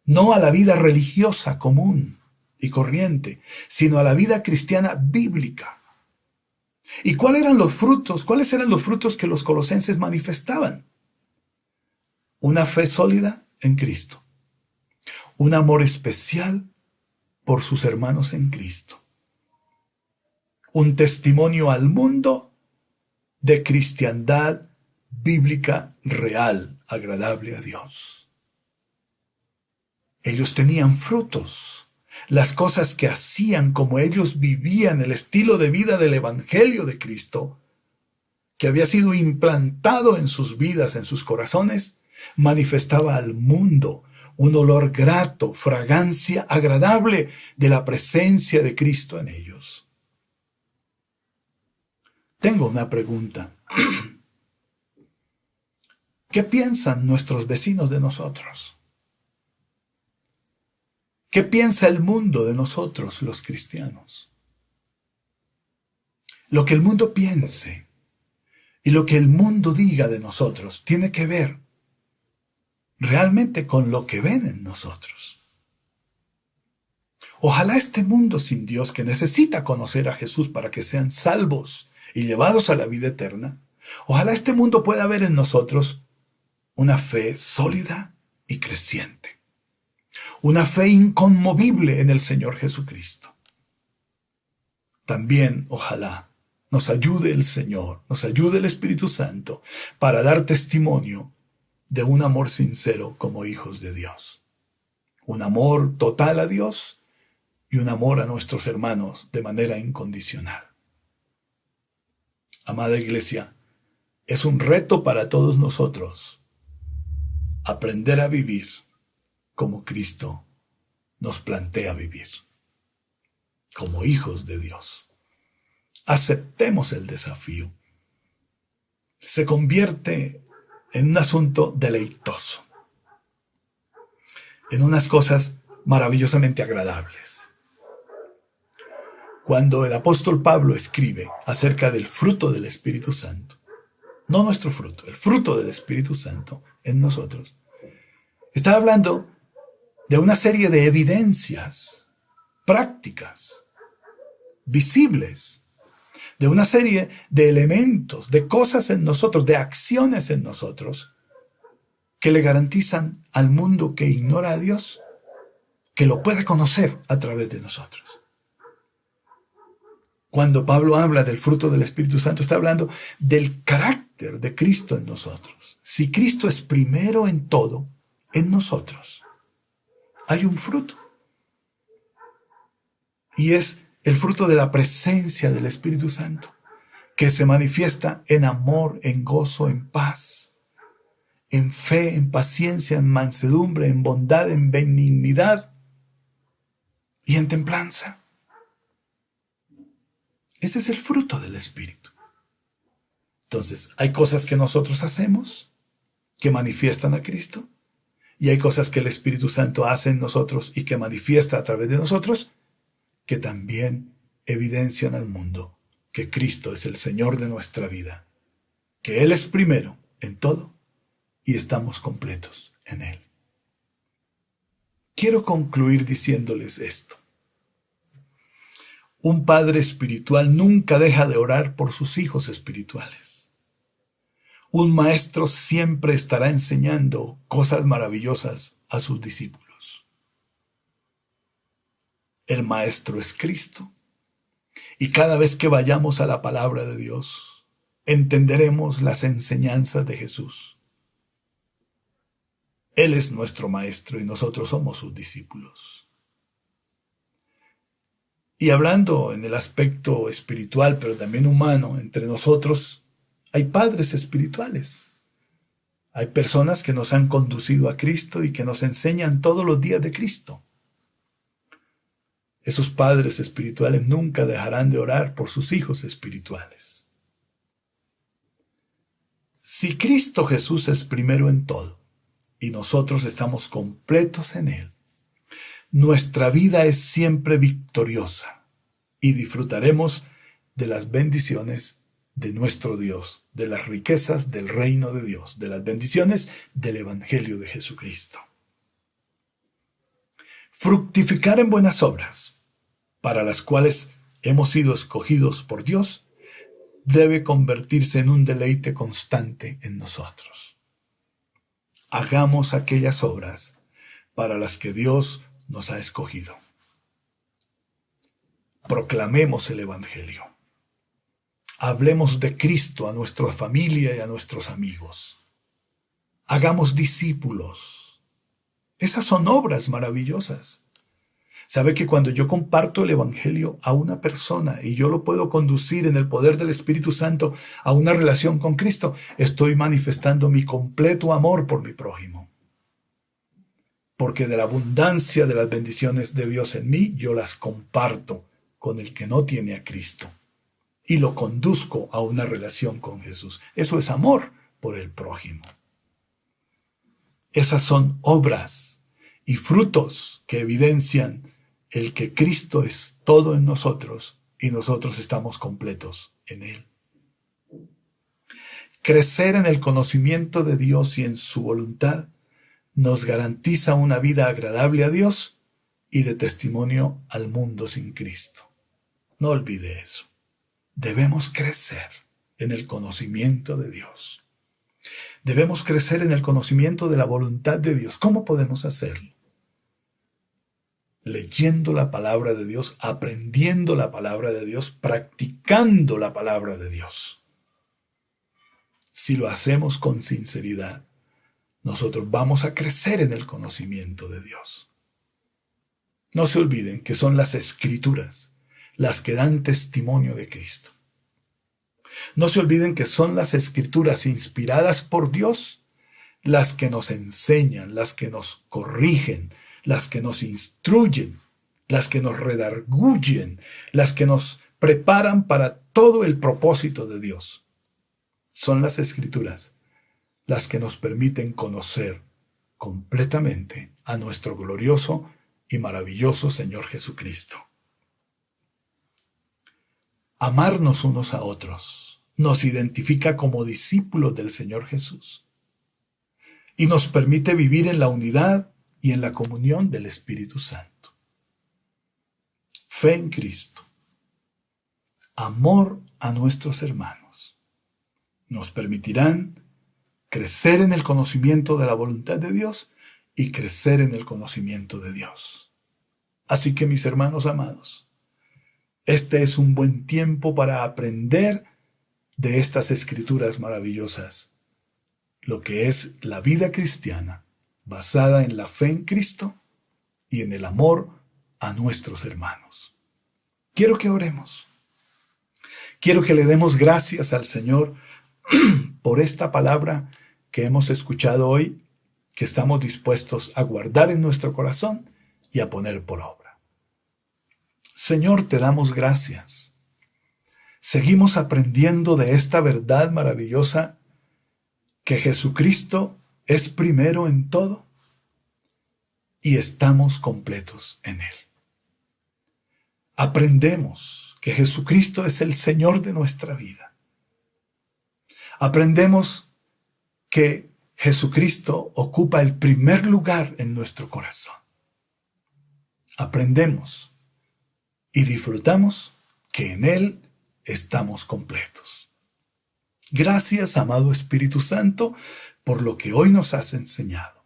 no a la vida religiosa común y corriente, sino a la vida cristiana bíblica. ¿Y cuáles eran los frutos que los colosenses manifestaban? Una fe sólida en Cristo, un amor especial por sus hermanos en Cristo, un testimonio al mundo de cristiandad bíblica real, agradable a Dios. Ellos tenían frutos, las cosas que hacían, como ellos vivían, el estilo de vida del Evangelio de Cristo, que había sido implantado en sus vidas, en sus corazones, manifestaba al mundo un olor grato, fragancia agradable de la presencia de Cristo en ellos. Tengo una pregunta. ¿Qué piensan nuestros vecinos de nosotros? ¿Qué piensa el mundo de nosotros, los cristianos? Lo que el mundo piense y lo que el mundo diga de nosotros tiene que ver realmente con lo que ven en nosotros. Ojalá este mundo sin Dios, que necesita conocer a Jesús para que sean salvos y llevados a la vida eterna, ojalá este mundo pueda ver en nosotros una fe sólida y creciente, una fe inconmovible en el Señor Jesucristo. También, ojalá, nos ayude el Señor, nos ayude el Espíritu Santo para dar testimonio de un amor sincero como hijos de Dios. Un amor total a Dios y un amor a nuestros hermanos de manera incondicional. Amada Iglesia, es un reto para todos nosotros aprender a vivir como Cristo nos plantea vivir, como hijos de Dios. Aceptemos el desafío. Se convierte en un asunto deleitoso, en unas cosas maravillosamente agradables. Cuando el apóstol Pablo escribe acerca del fruto del Espíritu Santo, no nuestro fruto, el fruto del Espíritu Santo en nosotros, está hablando de una serie de evidencias prácticas, visibles, de una serie de elementos, de cosas en nosotros, de acciones en nosotros, que le garantizan al mundo que ignora a Dios que lo puede conocer a través de nosotros. Cuando Pablo habla del fruto del Espíritu Santo, está hablando del carácter carácter de Cristo en nosotros. Si Cristo es primero en todo, en nosotros, hay un fruto. Y es el fruto de la presencia del Espíritu Santo, que se manifiesta en amor, en gozo, en paz, en fe, en paciencia, en mansedumbre, en bondad, en benignidad y en templanza. Ese es el fruto del Espíritu. Entonces, hay cosas que nosotros hacemos que manifiestan a Cristo, y hay cosas que el Espíritu Santo hace en nosotros y que manifiesta a través de nosotros, que también evidencian al mundo que Cristo es el Señor de nuestra vida, que Él es primero en todo y estamos completos en Él. Quiero concluir diciéndoles esto. Un padre espiritual nunca deja de orar por sus hijos espirituales. Un maestro siempre estará enseñando cosas maravillosas a sus discípulos. El maestro es Cristo. Y cada vez que vayamos a la palabra de Dios, entenderemos las enseñanzas de Jesús. Él es nuestro maestro y nosotros somos sus discípulos. Y hablando en el aspecto espiritual, pero también humano, entre nosotros hay padres espirituales. Hay personas que nos han conducido a Cristo y que nos enseñan todos los días de Cristo. Esos padres espirituales nunca dejarán de orar por sus hijos espirituales. Si Cristo Jesús es primero en todo y nosotros estamos completos en Él, nuestra vida es siempre victoriosa y disfrutaremos de las bendiciones de nuestro Dios, de las riquezas del reino de Dios, de las bendiciones del Evangelio de Jesucristo. Fructificar en buenas obras, para las cuales hemos sido escogidos por Dios, debe convertirse en un deleite constante en nosotros. Hagamos aquellas obras para las que Dios nos ha escogido. Proclamemos el Evangelio. Hablemos de Cristo a nuestra familia y a nuestros amigos. Hagamos discípulos. Esas son obras maravillosas. Sabe que cuando yo comparto el Evangelio a una persona y yo lo puedo conducir en el poder del Espíritu Santo a una relación con Cristo, estoy manifestando mi completo amor por mi prójimo. Porque de la abundancia de las bendiciones de Dios en mí, yo las comparto con el que no tiene a Cristo y lo conduzco a una relación con Jesús. Eso es amor por el prójimo. Esas son obras y frutos que evidencian el que Cristo es todo en nosotros y nosotros estamos completos en Él. Crecer en el conocimiento de Dios y en su voluntad nos garantiza una vida agradable a Dios y de testimonio al mundo sin Cristo. No olvide eso. Debemos crecer en el conocimiento de Dios. Debemos crecer en el conocimiento de la voluntad de Dios. ¿Cómo podemos hacerlo? Leyendo la palabra de Dios, aprendiendo la palabra de Dios, practicando la palabra de Dios. Si lo hacemos con sinceridad, nosotros vamos a crecer en el conocimiento de Dios. No se olviden que son las Escrituras las que dan testimonio de Cristo. No se olviden que son las Escrituras inspiradas por Dios las que nos enseñan, las que nos corrigen, las que nos instruyen, las que nos redarguyen, las que nos preparan para todo el propósito de Dios. Son las Escrituras las que nos permiten conocer completamente a nuestro glorioso y maravilloso Señor Jesucristo. Amarnos unos a otros nos identifica como discípulos del Señor Jesús y nos permite vivir en la unidad y en la comunión del Espíritu Santo. Fe en Cristo, amor a nuestros hermanos, nos permitirán crecer en el conocimiento de la voluntad de Dios y crecer en el conocimiento de Dios. Así que, mis hermanos amados, este es un buen tiempo para aprender de estas escrituras maravillosas, lo que es la vida cristiana, basada en la fe en Cristo y en el amor a nuestros hermanos. Quiero que oremos. Quiero que le demos gracias al Señor por esta palabra que hemos escuchado hoy, que estamos dispuestos a guardar en nuestro corazón y a poner por obra. Señor, te damos gracias. Seguimos aprendiendo de esta verdad maravillosa, que Jesucristo es primero en todo y estamos completos en Él. Aprendemos que Jesucristo es el Señor de nuestra vida. Aprendemos que Jesucristo ocupa el primer lugar en nuestro corazón. Aprendemos y disfrutamos que en Él estamos completos. Gracias, amado Espíritu Santo, por lo que hoy nos has enseñado.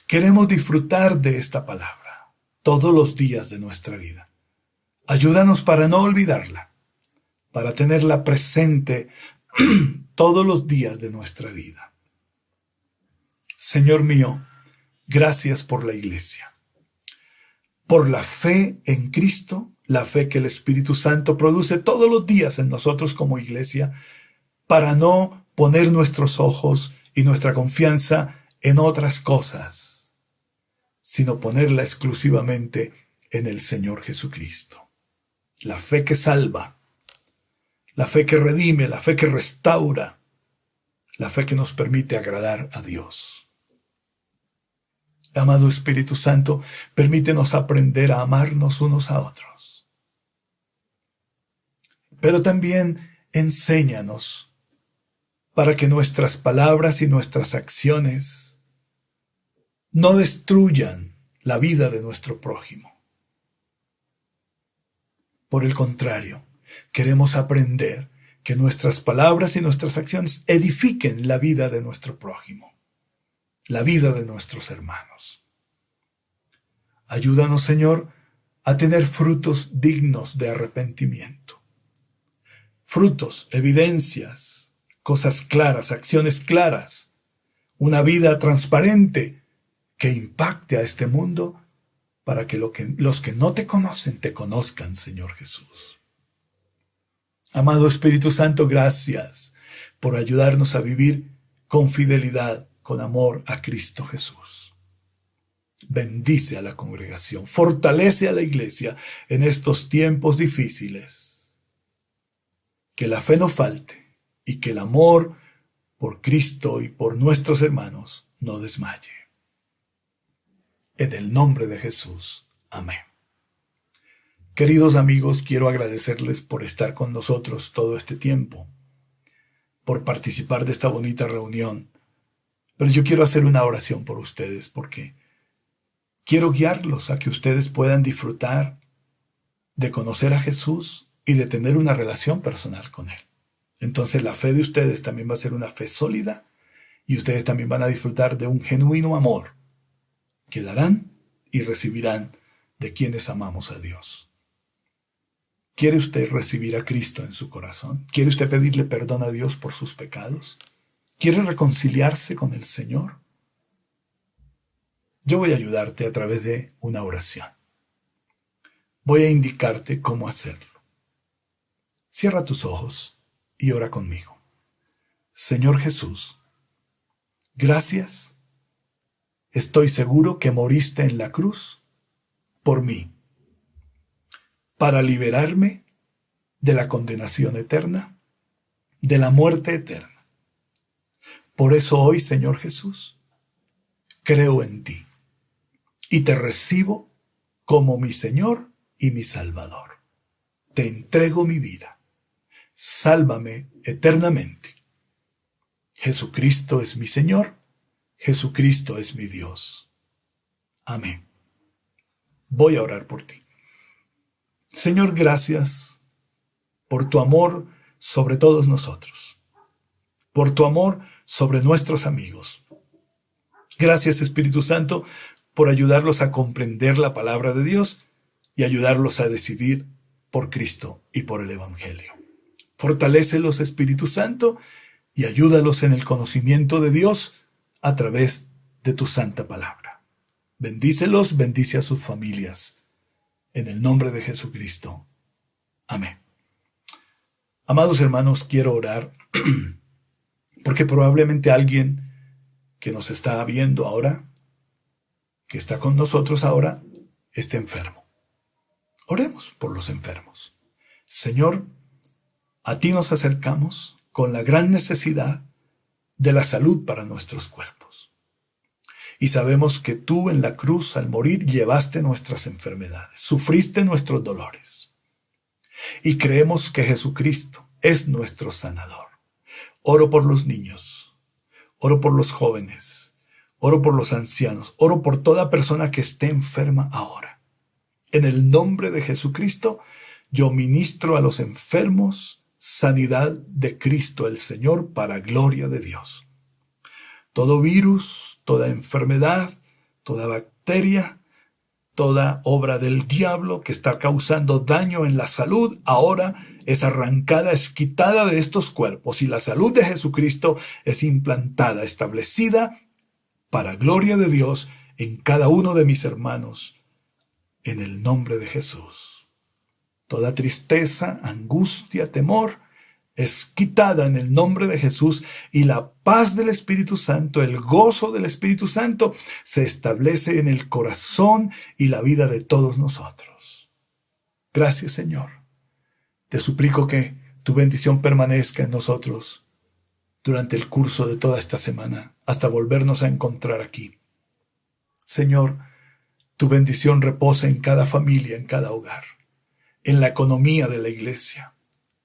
Queremos disfrutar de esta palabra todos los días de nuestra vida. Ayúdanos para no olvidarla, para tenerla presente todos los días de nuestra vida. Señor mío, gracias por la iglesia, por la fe en Cristo, la fe que el Espíritu Santo produce todos los días en nosotros como iglesia, para no poner nuestros ojos y nuestra confianza en otras cosas, sino ponerla exclusivamente en el Señor Jesucristo. La fe que salva, la fe que redime, la fe que restaura, la fe que nos permite agradar a Dios. Amado Espíritu Santo, permítenos aprender a amarnos unos a otros. Pero también enséñanos para que nuestras palabras y nuestras acciones no destruyan la vida de nuestro prójimo. Por el contrario, queremos aprender que nuestras palabras y nuestras acciones edifiquen la vida de nuestro prójimo, la vida de nuestros hermanos. Ayúdanos, Señor, a tener frutos dignos de arrepentimiento. Frutos, evidencias, cosas claras, acciones claras, una vida transparente que impacte a este mundo para que los que no te conocen te conozcan, Señor Jesús. Amado Espíritu Santo, gracias por ayudarnos a vivir con fidelidad, con amor a Cristo Jesús. Bendice a la congregación, fortalece a la iglesia en estos tiempos difíciles. Que la fe no falte y que el amor por Cristo y por nuestros hermanos no desmaye. En el nombre de Jesús. Amén. Queridos amigos, quiero agradecerles por estar con nosotros todo este tiempo, por participar de esta bonita reunión. Pero yo quiero hacer una oración por ustedes porque quiero guiarlos a que ustedes puedan disfrutar de conocer a Jesús y de tener una relación personal con Él. Entonces la fe de ustedes también va a ser una fe sólida y ustedes también van a disfrutar de un genuino amor que darán y recibirán de quienes amamos a Dios. ¿Quiere usted recibir a Cristo en su corazón? ¿Quiere usted pedirle perdón a Dios por sus pecados? ¿Quiere reconciliarse con el Señor? Yo voy a ayudarte a través de una oración. Voy a indicarte cómo hacerlo. Cierra tus ojos y ora conmigo. Señor Jesús, gracias. Estoy seguro que moriste en la cruz por mí, para liberarme de la condenación eterna, de la muerte eterna. Por eso hoy, Señor Jesús, creo en ti y te recibo como mi Señor y mi Salvador. Te entrego mi vida. Sálvame eternamente. Jesucristo es mi Señor. Jesucristo es mi Dios. Amén. Voy a orar por ti. Señor, gracias por tu amor sobre todos nosotros, por tu amor sobre nuestros amigos. Gracias, Espíritu Santo, por ayudarlos a comprender la palabra de Dios y ayudarlos a decidir por Cristo y por el Evangelio. Fortalécelos, Espíritu Santo, y ayúdalos en el conocimiento de Dios a través de tu santa palabra. Bendícelos, bendice a sus familias. En el nombre de Jesucristo. Amén. Amados hermanos, quiero orar porque probablemente alguien que nos está viendo ahora, que está con nosotros ahora, esté enfermo. Oremos por los enfermos. Señor, a ti nos acercamos con la gran necesidad de la salud para nuestros cuerpos. Y sabemos que tú en la cruz al morir llevaste nuestras enfermedades, sufriste nuestros dolores. Y creemos que Jesucristo es nuestro sanador. Oro por los niños, oro por los jóvenes, oro por los ancianos, oro por toda persona que esté enferma ahora. En el nombre de Jesucristo, yo ministro a los enfermos sanidad de Cristo el Señor para gloria de Dios. Todo virus, toda enfermedad, toda bacteria, toda obra del diablo que está causando daño en la salud, ahora es arrancada, es quitada de estos cuerpos y la salud de Jesucristo es implantada, establecida para gloria de Dios en cada uno de mis hermanos, en el nombre de Jesús. Toda tristeza, angustia, temor es quitada en el nombre de Jesús y la paz del Espíritu Santo, el gozo del Espíritu Santo se establece en el corazón y la vida de todos nosotros. Gracias, Señor. Te suplico que tu bendición permanezca en nosotros durante el curso de toda esta semana, hasta volvernos a encontrar aquí. Señor, tu bendición reposa en cada familia, en cada hogar, en la economía de la iglesia.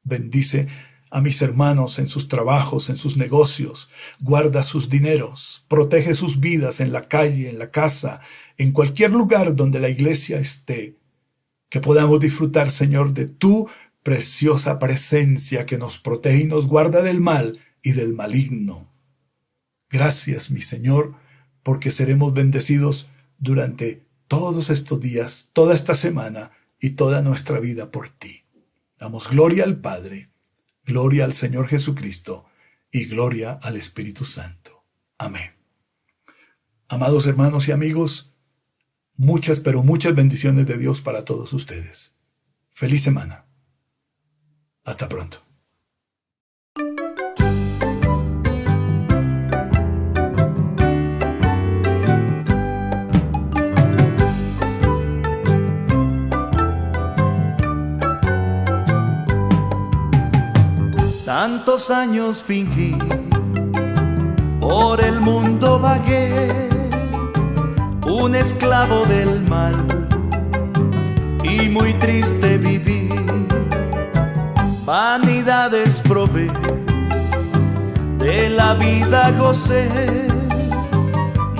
Bendice a mis hermanos en sus trabajos, en sus negocios, guarda sus dineros, protege sus vidas en la calle, en la casa, en cualquier lugar donde la iglesia esté. Que podamos disfrutar, Señor, de tu preciosa presencia que nos protege y nos guarda del mal y del maligno. Gracias, mi Señor, porque seremos bendecidos durante todos estos días, toda esta semana y toda nuestra vida por ti. Damos gloria al Padre, gloria al Señor Jesucristo y gloria al Espíritu Santo. Amén. Amados hermanos y amigos, muchas, pero muchas bendiciones de Dios para todos ustedes. Feliz semana. Hasta pronto. Tantos años fingí, por el mundo vagué, un esclavo del mal, y muy triste viví. Vanidades probé, de la vida gocé,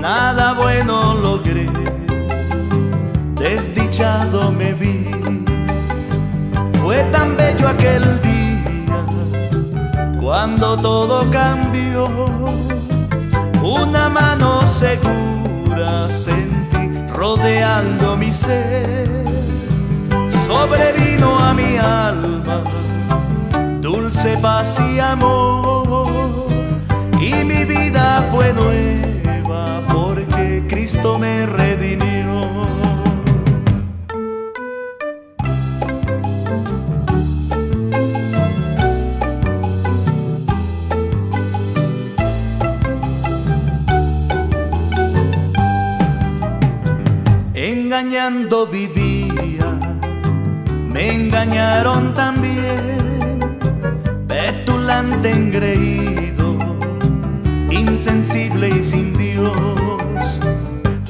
nada bueno logré, desdichado me vi. Fue tan bello aquel día, cuando todo cambió, una mano segura sentí rodeando mi ser, sobrevino a mi alma dulce paz y amor, y mi vida fue nueva porque Cristo me redimió. Engañando vivía, me engañaron también, petulante, engreído, insensible y sin Dios,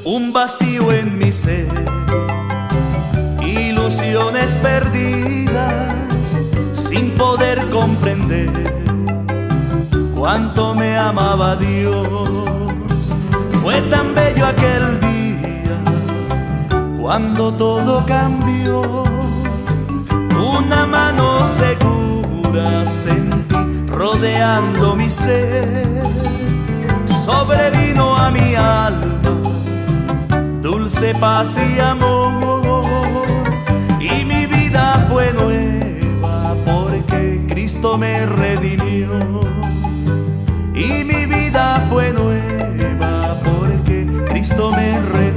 un vacío en mi ser, ilusiones perdidas, sin poder comprender cuánto me amaba Dios. Fue tan bello aquel día, cuando todo cambió, una mano segura sentí rodeando mi ser, sobrevino a mi alma dulce paz y amor, y mi vida fue nueva porque Cristo Cristo me redimió y mi vida fue nueva porque Cristo me redimió.